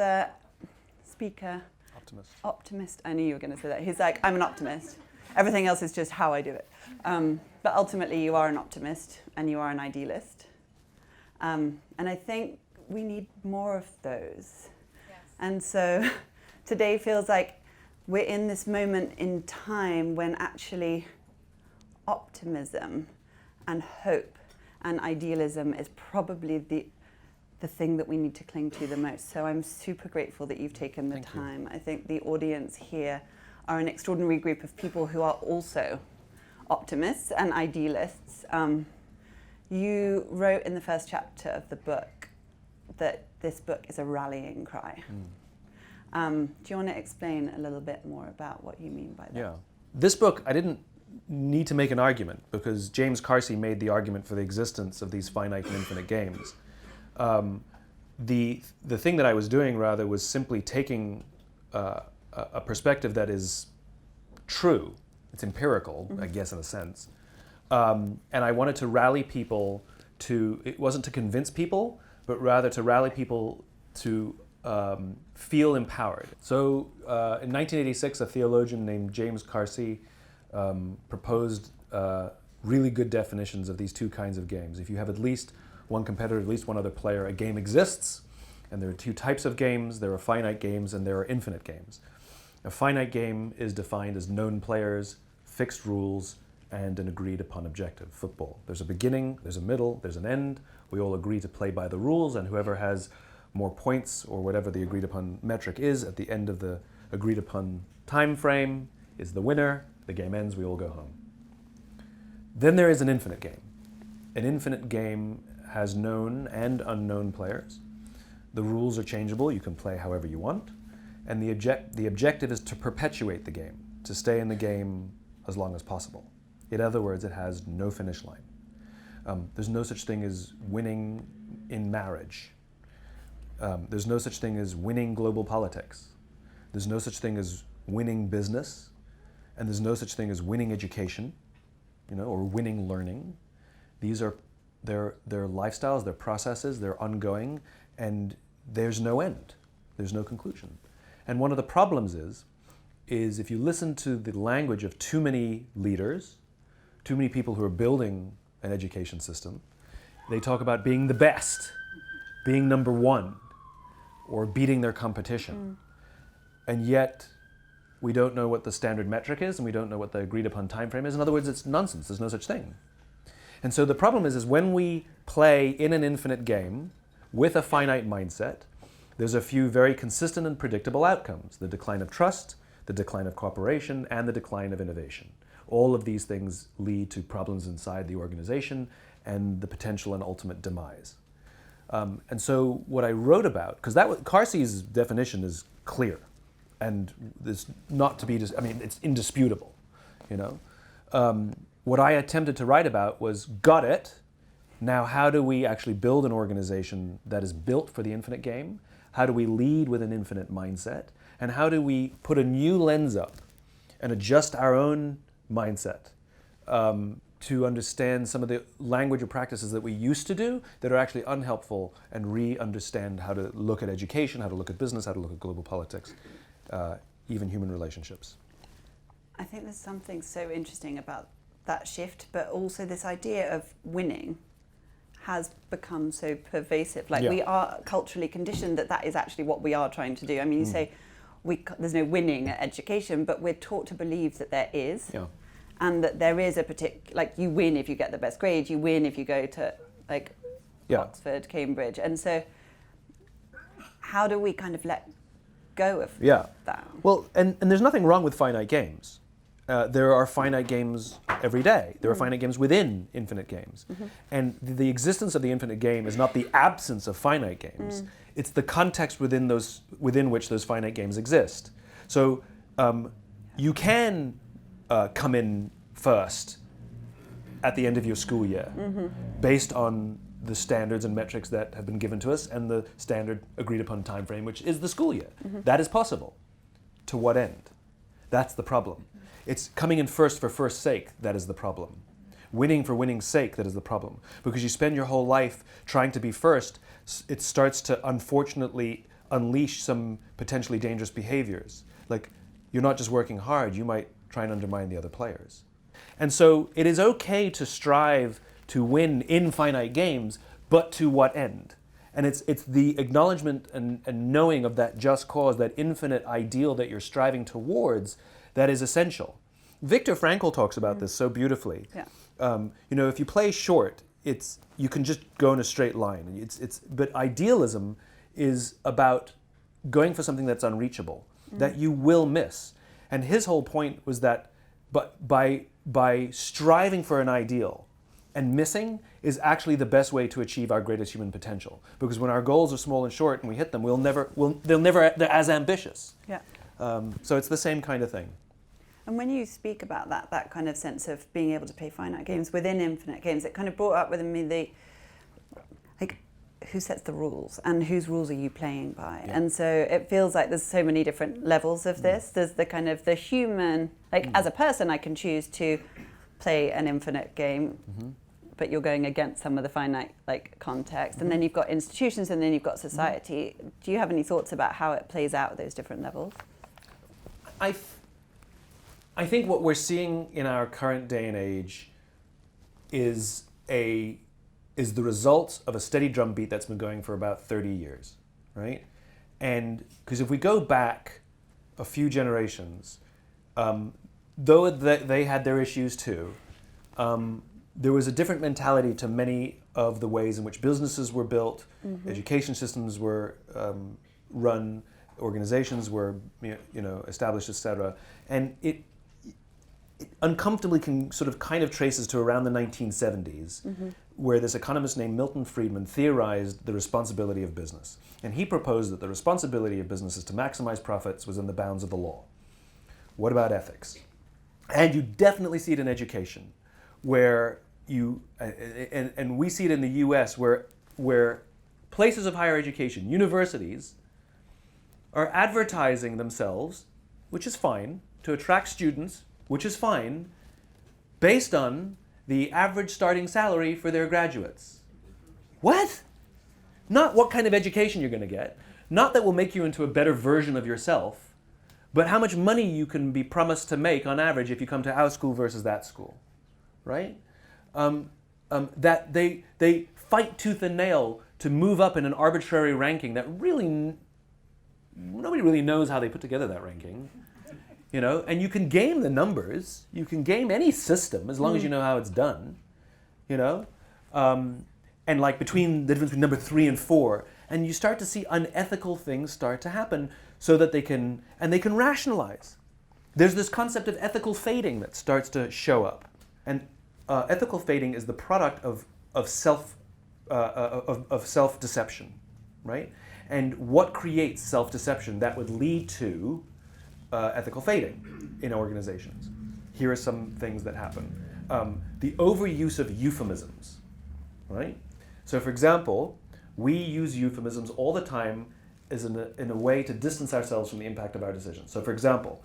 author, speaker, optimist. I knew you were going to say that. He's like, I'm an optimist. Everything else is just how I do it. But ultimately, you are an optimist and you are an idealist. And I think we need more of those. Yes. And so today feels like we're in this moment in time when actually optimism and hope and idealism is probably the thing that we need to cling to the most. So I'm super grateful that you've taken the time. I think the audience here are an extraordinary group of people who are also optimists and idealists. You wrote in the first chapter of the book that this book is a rallying cry. Do you want to explain a little bit more about what you mean by that? Yeah. This book, I didn't need to make an argument because James Carsey made the argument for the existence of these finite and infinite games. The thing that I was doing rather was simply taking a perspective that is true. It's empirical, I guess, in a sense. And I wanted to rally people to, it wasn't to convince people, but rather to rally people to feel empowered. So in 1986, a theologian named James Carsey proposed really good definitions of these two kinds of games. If you have at least one competitor, at least one other player, a game exists. And there are two types of games. There are finite games and there are infinite games. A finite game is defined as known players, fixed rules, and an agreed upon objective. Football. There's a beginning, there's a middle, there's an end. We all agree to play by the rules, and whoever has more points or whatever the agreed upon metric is at the end of the agreed upon time frame is the winner. The game ends, we all go home. Then there is an infinite game. An infinite game has known and unknown players. The rules are changeable, you can play however you want, and the objective is to perpetuate the game, to stay in the game as long as possible. In other words, it has no finish line. There's no such thing as winning in marriage. There's no such thing as winning global politics. There's no such thing as winning business, and there's no such thing as winning education, or winning learning. These are their lifestyles, their processes, they're ongoing, and there's no end. There's no conclusion. And one of the problems is if you listen to the language of too many leaders, too many people who are building an education system, they talk about being the best, being number one, or beating their competition. And yet, we don't know what the standard metric is, and we don't know what the agreed upon time frame is. In other words, it's nonsense. There's no such thing. And so the problem is when we play in an infinite game with a finite mindset, there's a few very consistent and predictable outcomes: the decline of trust, the decline of cooperation, and the decline of innovation. All of these things lead to problems inside the organization and the potential and ultimate demise. And so what I wrote about, because Carsey's definition is clear, and it's not to be, it's indisputable, What I attempted to write about was, got it, now how do we actually build an organization that is built for the infinite game? How do we lead with an infinite mindset? And how do we put a new lens up and adjust our own mindset to understand some of the language or practices that we used to do that are actually unhelpful, and re-understand how to look at education, how to look at business, how to look at global politics, even human relationships. I think there's something so interesting about that shift, but also this idea of winning has become so pervasive. We are culturally conditioned that is actually what we are trying to do. I mean, you say there's no winning at education, but we're taught to believe that there is. Yeah. And that there is a particular, you win if you get the best grade, you win if you go to Oxford, Cambridge. And so how do we kind of let go of that? Well, and there's nothing wrong with finite games. There are finite games every day. There are finite games within infinite games. And the existence of the infinite game is not the absence of finite games. It's the context within which those finite games exist. So you can come in first at the end of your school year based on the standards and metrics that have been given to us and the standard agreed upon time frame, which is the school year. That is possible. To what end? That's the problem. It's coming in first for first sake that is the problem. Winning for winning's sake that is the problem. Because you spend your whole life trying to be first, it starts to unfortunately unleash some potentially dangerous behaviors. Like, you're not just working hard, you might try and undermine the other players. And so it is okay to strive to win in finite games, but to what end? And it's the acknowledgement and knowing of that just cause, that infinite ideal that you're striving towards, that is essential. Viktor Frankl talks about this so beautifully. Yeah. If you play short, you can just go in a straight line. But idealism is about going for something that's unreachable, that you will miss. And his whole point was that by striving for an ideal and missing is actually the best way to achieve our greatest human potential. Because when our goals are small and short and we hit them, they're as ambitious. Yeah. So it's the same kind of thing. And when you speak about that kind of sense of being able to play finite games within infinite games, it kind of brought up within me who sets the rules and whose rules are you playing by? Yeah. And so it feels like there's so many different levels of this. There's the kind of the human, as a person I can choose to play an infinite game, but you're going against some of the finite context. And then you've got institutions and then you've got society. Do you have any thoughts about how it plays out at those different levels? I think what we're seeing in our current day and age is the result of a steady drumbeat that's been going for about 30 years, right? And because if we go back a few generations, though they had their issues too, there was a different mentality to many of the ways in which businesses were built, education systems were run, organizations were established, etc. And it uncomfortably kind of traces to around the 1970s, where this economist named Milton Friedman theorized the responsibility of business. And he proposed that the responsibility of businesses to maximize profits was in the bounds of the law. What about ethics? And you definitely see it in education, where and we see it in the US, where places of higher education, universities, are advertising themselves, which is fine, to attract students, which is fine, based on the average starting salary for their graduates. What? Not what kind of education you're going to get, not that will make you into a better version of yourself, but how much money you can be promised to make on average if you come to our school versus that school, right? That they fight tooth and nail to move up in an arbitrary ranking that really nobody really knows how they put together that ranking. And you can game the numbers. You can game any system as long as you know how it's done. And between the difference between number 3 and 4, and you start to see unethical things start to happen, so that they can rationalize. There's this concept of ethical fading that starts to show up, and ethical fading is the product of self-deception, right? And what creates self-deception that would lead to ethical fading in organizations? Here are some things that happen. The overuse of euphemisms, right? So for example, we use euphemisms all the time in a way to distance ourselves from the impact of our decisions. So for example,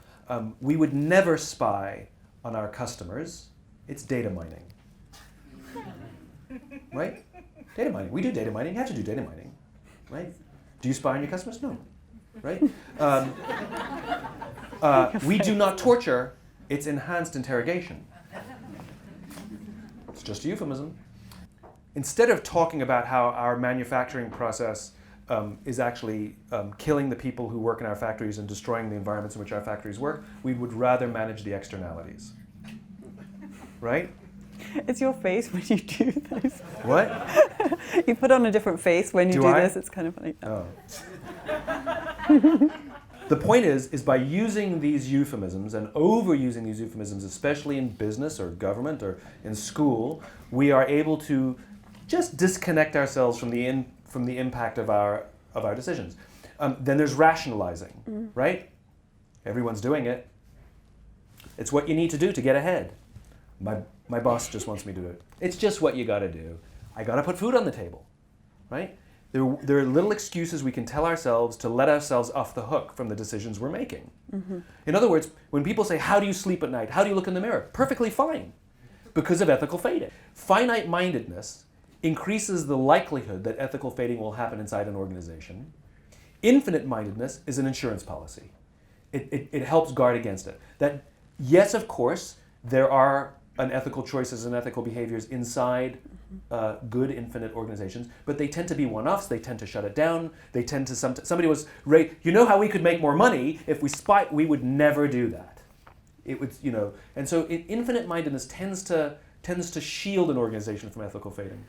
we would never spy on our customers. It's data mining, right? Data mining. We do data mining. You have to do data mining, right? Do you spy on your customers? No, right? We do not torture. It's enhanced interrogation. It's just a euphemism. Instead of talking about how our manufacturing process is actually killing the people who work in our factories and destroying the environments in which our factories work, we would rather manage the externalities. Right? It's your face when you do this. What? You put on a different face when you do this. It's kind of funny. Oh. The point is by using these euphemisms and overusing these euphemisms, especially in business or government or in school, we are able to just disconnect ourselves from the impact of our decisions. Then there's rationalizing, right? Everyone's doing it. It's what you need to do to get ahead. My boss just wants me to do it. It's just what you got to do. I got to put food on the table, right? There are little excuses we can tell ourselves to let ourselves off the hook from the decisions we're making. In other words, when people say, how do you sleep at night? How do you look in the mirror? Perfectly fine, because of ethical fading. Finite-mindedness increases the likelihood that ethical fading will happen inside an organization. Infinite-mindedness is an insurance policy. It helps guard against it. That, yes, of course, there are unethical choices and ethical behaviors inside good infinite organizations, but they tend to be one-offs. They tend to shut it down. They tend to somebody was you know how we could make more money if we would never do that. It would, and so infinite-mindedness tends to shield an organization from ethical fading.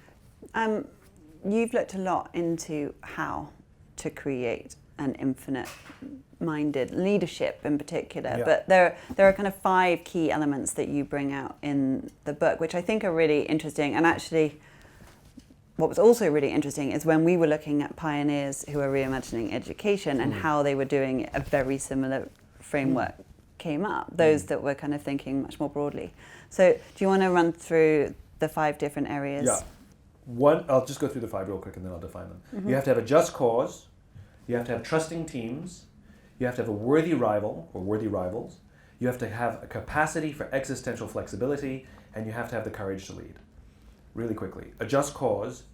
You've looked a lot into how to create an infinite-minded leadership in particular, but there are kind of 5 key elements that you bring out in the book, which I think are really interesting. And actually, what was also really interesting is when we were looking at pioneers who are reimagining education and how they were doing a very similar framework came up, those that were kind of thinking much more broadly. So do you want to run through the 5 different areas? Yeah. I'll just go through the 5 real quick and then I'll define them. You have to have a just cause. You have to have trusting teams. You have to have a worthy rival or worthy rivals. You have to have a capacity for existential flexibility, and you have to have the courage to lead. Really quickly, a just cause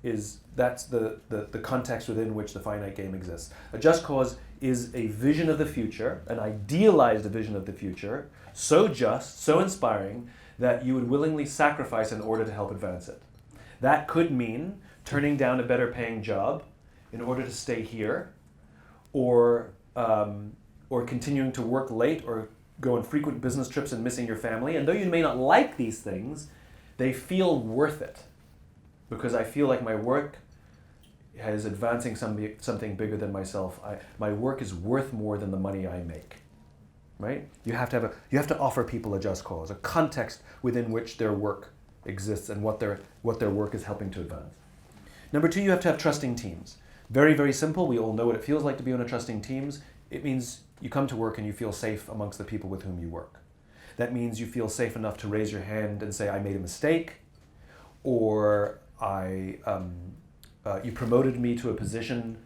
that's the context within which the finite game exists. A just cause is a vision of the future, an idealized vision of the future, so just, so inspiring, that you would willingly sacrifice in order to help advance it. That could mean turning down a better paying job in order to stay here, or continuing to work late or go on frequent business trips and missing your family. And though you may not like these things, they feel worth it because I feel like my work is advancing something bigger than myself. My work is worth more than the money I make. Right? You have to offer people a just cause, a context within which their work exists and what their work is helping to advance. Number 2, you have to have trusting teams. Very, very simple. We all know what it feels like to be on a trusting teams. It means you come to work and you feel safe amongst the people with whom you work. That means you feel safe enough to raise your hand and say, I made a mistake, or you promoted me to a position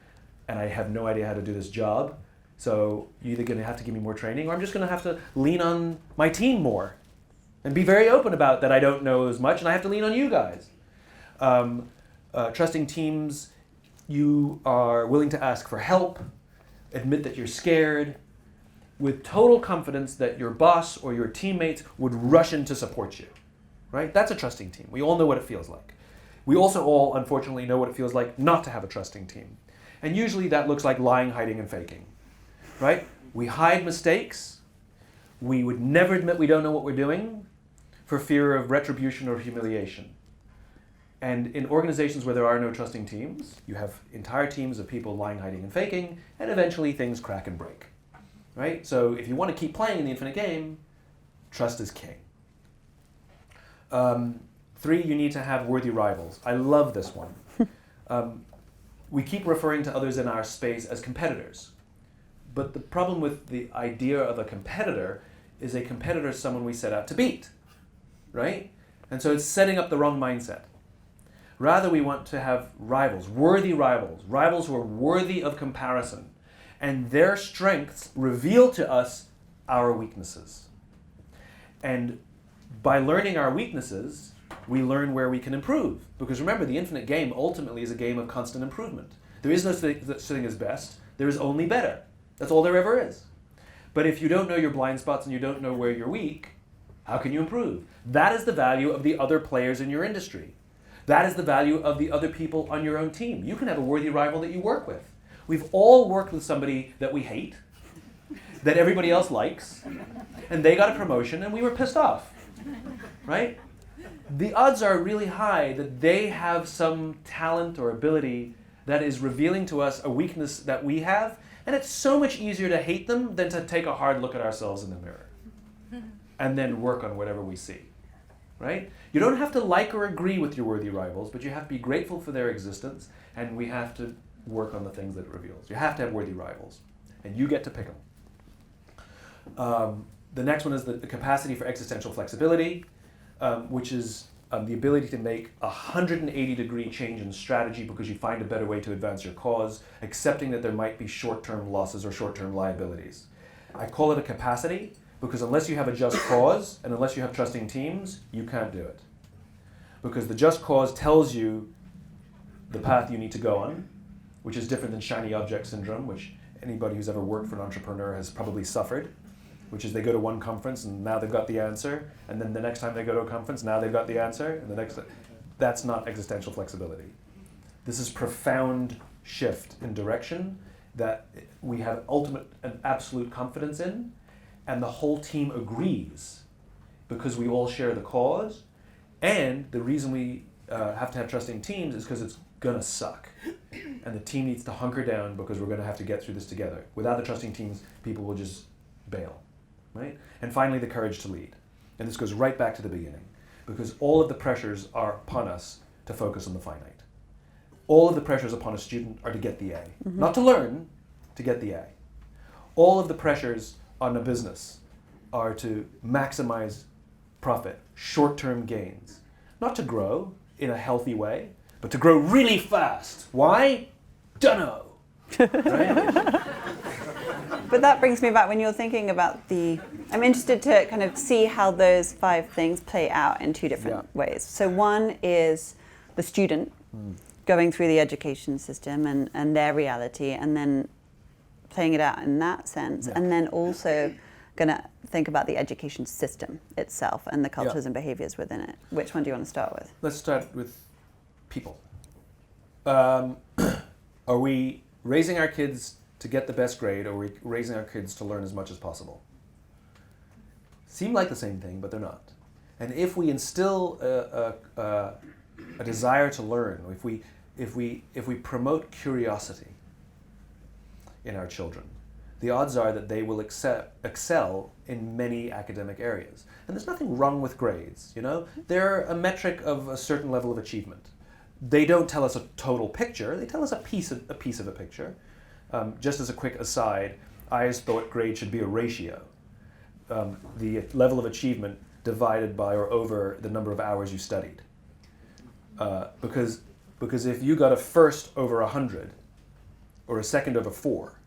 and I have no idea how to do this job. So you're either going to have to give me more training, or I'm just going to have to lean on my team more and be very open about that I don't know as much and I have to lean on you guys. Trusting teams, you are willing to ask for help, admit that you're scared, with total confidence that your boss or your teammates would rush in to support you. Right? That's a trusting team. We all know what it feels like. We also all, unfortunately, know what it feels like not to have a trusting team. And usually that looks like lying, hiding, and faking. Right? We hide mistakes. We would never admit we don't know what we're doing for fear of retribution or humiliation. And in organizations where there are no trusting teams, you have entire teams of people lying, hiding, and faking, and eventually things crack and break. Right? So if you want to keep playing in the infinite game, trust is king. 3, you need to have worthy rivals. I love this one. We keep referring to others in our space as competitors. But the problem with the idea of a competitor is a competitor is someone we set out to beat. Right? And so it's setting up the wrong mindset. Rather, we want to have rivals who are worthy of comparison. And their strengths reveal to us our weaknesses. And by learning our weaknesses, we learn where we can improve. Because remember, the infinite game ultimately is a game of constant improvement. There is no such thing as best. There is only better. That's all there ever is. But if you don't know your blind spots and you don't know where you're weak, how can you improve? That is the value of the other players in your industry. That is the value of the other people on your own team. You can have a worthy rival that you work with. We've all worked with somebody that we hate, that everybody else likes, and they got a promotion and we were pissed off, right? The odds are really high that they have some talent or ability that is revealing to us a weakness that we have, and it's so much easier to hate them than to take a hard look at ourselves in the mirror and then work on whatever we see. Right? You don't have to like or agree with your worthy rivals, but you have to be grateful for their existence, and we have to work on the things that it reveals. You have to have worthy rivals, and you get to pick them. The next one is the capacity for existential flexibility, which is the ability to make a 180-degree change in strategy because you find a better way to advance your cause, accepting that there might be short-term losses or short-term liabilities. I call it a capacity because unless you have a just cause and unless you have trusting teams, you can't do it. Because the just cause tells you the path you need to go on, which is different than shiny object syndrome, which anybody who's ever worked for an entrepreneur has probably suffered, which is they go to one conference and now they've got the answer, and then the next time they go to a conference, now they've got the answer, and the next. That's not existential flexibility. This is profound shift in direction that we have ultimate and absolute confidence in, and the whole team agrees because we all share the cause, and the reason we have to have trusting teams is because it's gonna suck. And the team needs to hunker down because we're gonna have to get through this together. Without the trusting teams, people will just bail, right? And finally, the courage to lead. And this goes right back to the beginning, because all of the pressures are upon us to focus on the finite. All of the pressures upon a student are to get the A. Mm-hmm. Not to learn, to get the A. All of the pressures on a business are to maximize profit, short-term gains. Not to grow in a healthy way, but to grow really fast. Why? Dunno. Right? But that brings me back when you're thinking about I'm interested to kind of see how those 5 things play out in 2 different ways. So one is the student going through the education system and their reality, and then playing it out in that sense, and then also going to think about the education system itself and the cultures and behaviors within it. Which one do you want to start with? Let's start with people. Are we raising our kids to get the best grade, or are we raising our kids to learn as much as possible? Seem like the same thing, but they're not. And if we instill a desire to learn, if we promote curiosity in our children, the odds are that they will excel in many academic areas. And there's nothing wrong with grades, you know? They're a metric of a certain level of achievement. They don't tell us a total picture, they tell us a piece of a picture. Just as a quick aside, I always thought grade should be a ratio. The level of achievement divided by or over the number of hours you studied. Because if you got a first over 100, or a second over 4,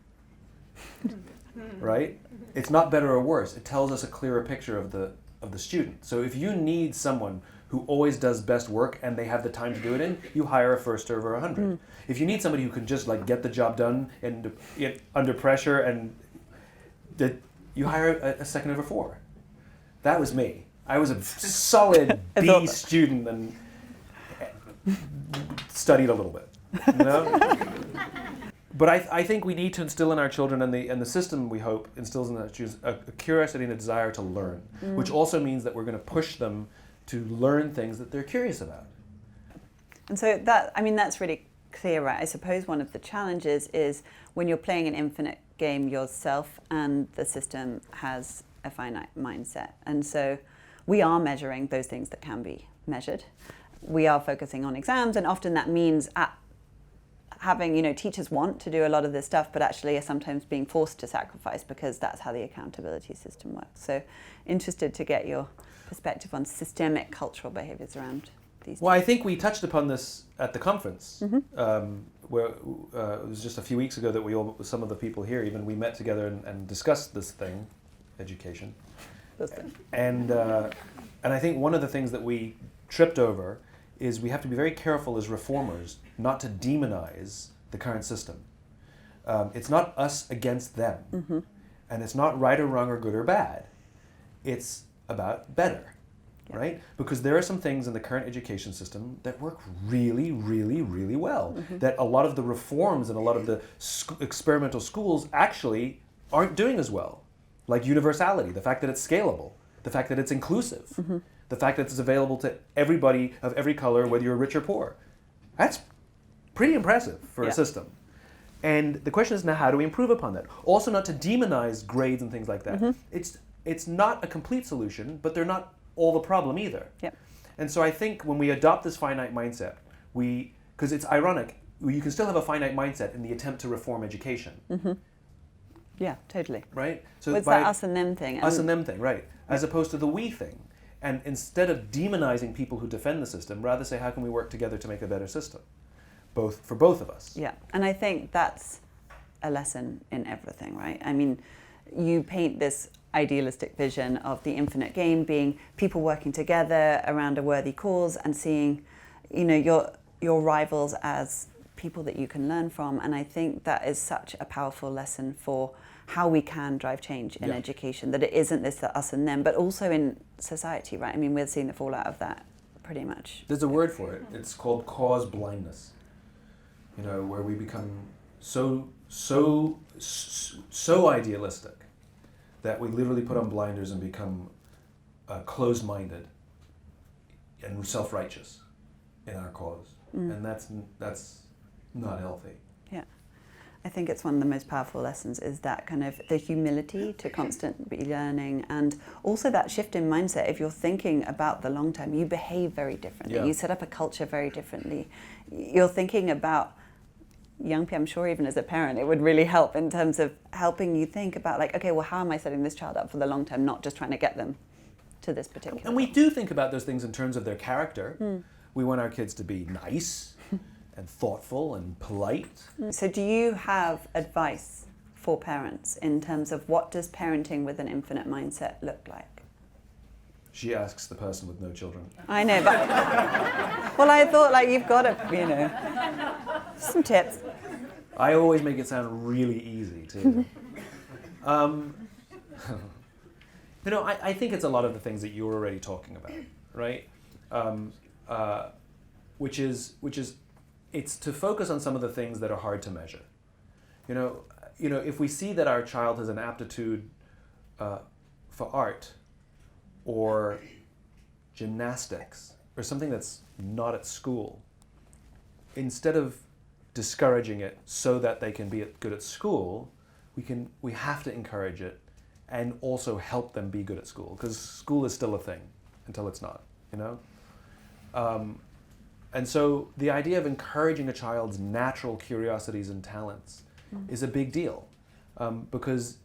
right? It's not better or worse. It tells us a clearer picture of the student. So if you need someone who always does best work and they have the time to do it in, you hire a first over 100. If you need somebody who can just like get the job done and under pressure, and you hire a second over 4. That was me. I was a solid B student and studied a little bit, you know? But I think we need to instill in our children, and the system, we hope, instills in our children a curiosity and a desire to learn, which also means that we're going to push them to learn things that they're curious about. And so that's really clear, right? I suppose one of the challenges is when you're playing an infinite game yourself and the system has a finite mindset. And so we are measuring those things that can be measured. We are focusing on exams, and often that means having, teachers want to do a lot of this stuff, but actually are sometimes being forced to sacrifice because that's how the accountability system works. So interested to get your perspective on systemic cultural behaviors around these. Well, I think we touched upon this at the conference, where it was just a few weeks ago that some of the people here, even we met together and discussed this thing, education. And I think one of the things that we tripped over is we have to be very careful as reformers not to demonize the current system. It's not us against them. And it's not right or wrong or good or bad. It's about better, right? Because there are some things in the current education system that work really, really, really well. That a lot of the reforms and a lot of the experimental schools actually aren't doing as well. Like universality, the fact that it's scalable, the fact that it's inclusive, the fact that it's available to everybody of every color, whether you're rich or poor. That's pretty impressive for a system. And the question is now, how do we improve upon that? Also not to demonize grades and things like that. It's not a complete solution, but they're not all the problem either. And so I think when we adopt this finite mindset, because it's ironic, you can still have a finite mindset in the attempt to reform education. Yeah, totally. Right? So it's that us and them thing. Us and them thing, right. As opposed to the we thing. And instead of demonizing people who defend the system, rather say, how can we work together to make a better system? For both of us. Yeah, and I think that's a lesson in everything, right? I mean, you paint this idealistic vision of the infinite game being people working together around a worthy cause and seeing, your rivals as people that you can learn from. And I think that is such a powerful lesson for how we can drive change in education, that it isn't this us and them, but also in society, right? I mean, we're seeing the fallout of that pretty much. There's a word for it. It's called cause blindness. You know, where we become so idealistic that we literally put on blinders and become closed-minded and self-righteous in our cause, and that's not healthy. Yeah, I think it's one of the most powerful lessons is that kind of the humility to constantly learning, and also that shift in mindset. If you're thinking about the long term, you behave very differently. Yeah. You set up a culture very differently. You're thinking about young people. I'm sure even as a parent, it would really help in terms of helping you think about like, okay, well, how am I setting this child up for the long term, not just trying to get them to this particular. And we do think about those things in terms of their character. We want our kids to be nice and thoughtful and polite. So do you have advice for parents in terms of what does parenting with an infinite mindset look like? She asks the person with no children. I know, but well, I thought like you've got to, you know, some tips. I always make it sound really easy too. You know, I think it's a lot of the things that you were already talking about, right? Which is it's to focus on some of the things that are hard to measure. You know, if we see that our child has an aptitude for art or gymnastics or something that's not at school, instead of discouraging it so that they can be good at school, we have to encourage it and also help them be good at school, because school is still a thing until it's not, you know? And so the idea of encouraging a child's natural curiosities and talents is a big deal, because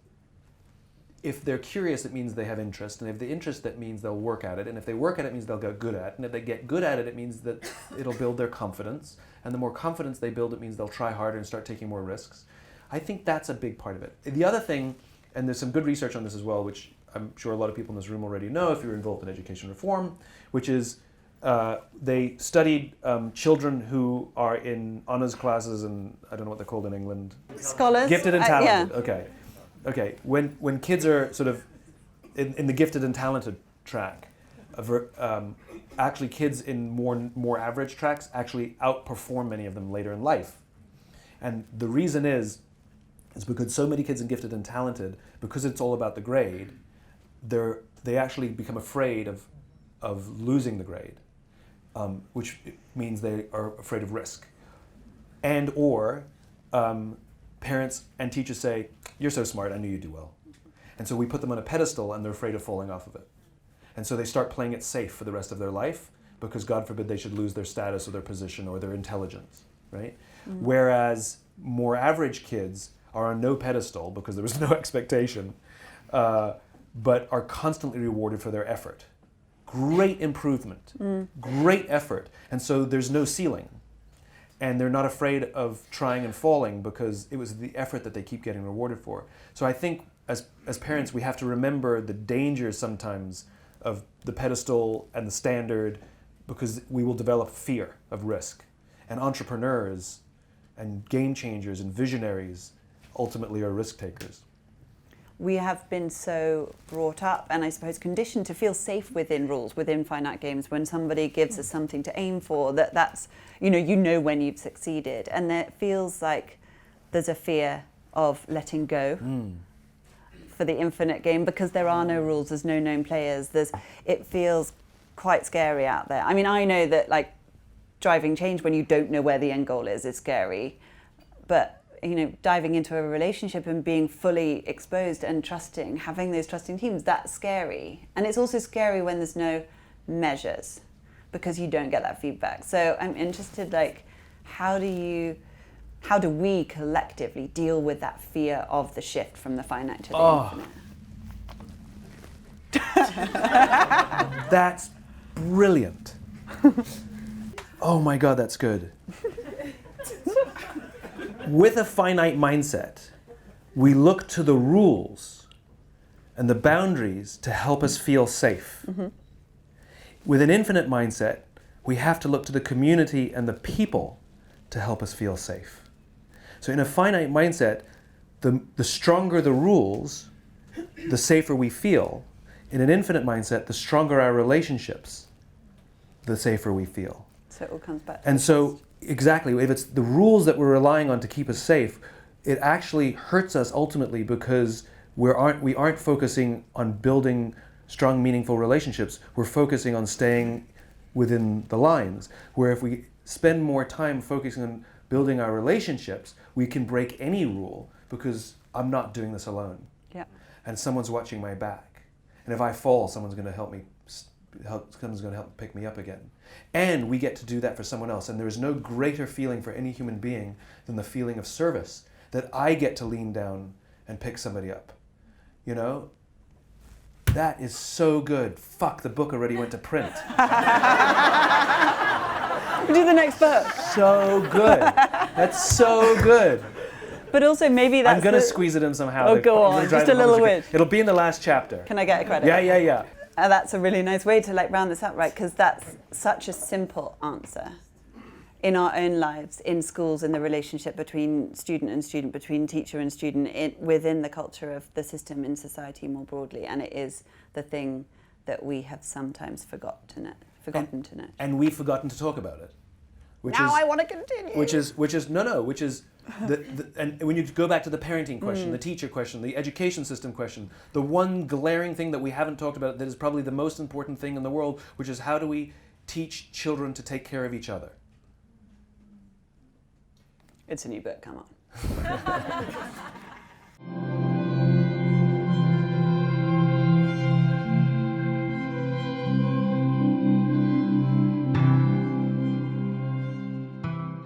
if they're curious, it means they have interest, and if the interest, that means they'll work at it, and if they work at it, it means they'll get good at it, and if they get good at it, it means that it'll build their confidence, and the more confidence they build, it means they'll try harder and start taking more risks. I think that's a big part of it. The other thing, and there's some good research on this as well, which I'm sure a lot of people in this room already know if you're involved in education reform, which is they studied children who are in honors classes, and I don't know what they're called in England. Scholars? Gifted and talented, Yeah. okay. Okay, when kids are sort of in the gifted and talented track, actually kids in more average tracks actually outperform many of them later in life. And the reason is because so many kids in gifted and talented, because it's all about the grade, they actually become afraid of losing the grade, which means they are afraid of risk. And or parents and teachers say, "You're so smart, I knew you'd do well." And so we put them on a pedestal and they're afraid of falling off of it. And so they start playing it safe for the rest of their life, because God forbid they should lose their status or their position or their intelligence, right? Whereas more average kids are on no pedestal because there was no expectation, but are constantly rewarded for their effort. Great improvement, great effort. And so there's no ceiling. And they're not afraid of trying and falling because it was the effort that they keep getting rewarded for. So I think as parents, we have to remember the dangers sometimes of the pedestal and the standard, because we will develop fear of risk. And entrepreneurs and game changers and visionaries ultimately are risk takers. We have been so brought up and I suppose conditioned to feel safe within rules, within finite games. When somebody gives us something to aim for, that's, you know when you've succeeded. And it feels like there's a fear of letting go for the infinite game, because there are no rules, there's no known players. It feels quite scary out there. I mean, I know that like driving change when you don't know where the end goal is scary, but diving into a relationship and being fully exposed and trusting, having those trusting teams, that's scary. And it's also scary when there's no measures, because you don't get that feedback. So I'm interested, like, how do we collectively deal with that fear of the shift from the finite to the infinite? That's brilliant. Oh my God, that's good. With a finite mindset, we look to the rules and the boundaries to help us feel safe. With an infinite mindset, we have to look to the community and the people to help us feel safe. So in a finite mindset, the stronger the rules, the safer we feel. In an infinite mindset, the stronger our relationships, the safer we feel. So it all comes back to And so, exactly, if it's the rules that we're relying on to keep us safe, it actually hurts us ultimately because we aren't focusing on building strong, meaningful relationships. We're focusing on staying within the lines. Where if we spend more time focusing on building our relationships, we can break any rule because I'm not doing this alone. Yeah. And someone's watching my back. And if I fall, someone's going to help pick me up again. And we get to do that for someone else. And there is no greater feeling for any human being than the feeling of service, that I get to lean down and pick somebody up. You know? That is so good. Fuck, the book already went to print. Do the next book. So good. That's so good. But also maybe that's I'm going to squeeze it in somehow. Oh, go on. Just a little bit. It'll be in the last chapter. Can I get a credit? Yeah. That's a really nice way to round this out, right? Because that's such a simple answer in our own lives, in schools, in the relationship between student and student, between teacher and student, within the culture of the system in society more broadly. And it is the thing that we have sometimes forgotten to know. And we've forgotten to talk about it. I want to continue. Which is and when you go back to the parenting question, the teacher question, the education system question, the one glaring thing that we haven't talked about that is probably the most important thing in the world, which is how do we teach children to take care of each other? It's a new book, come on.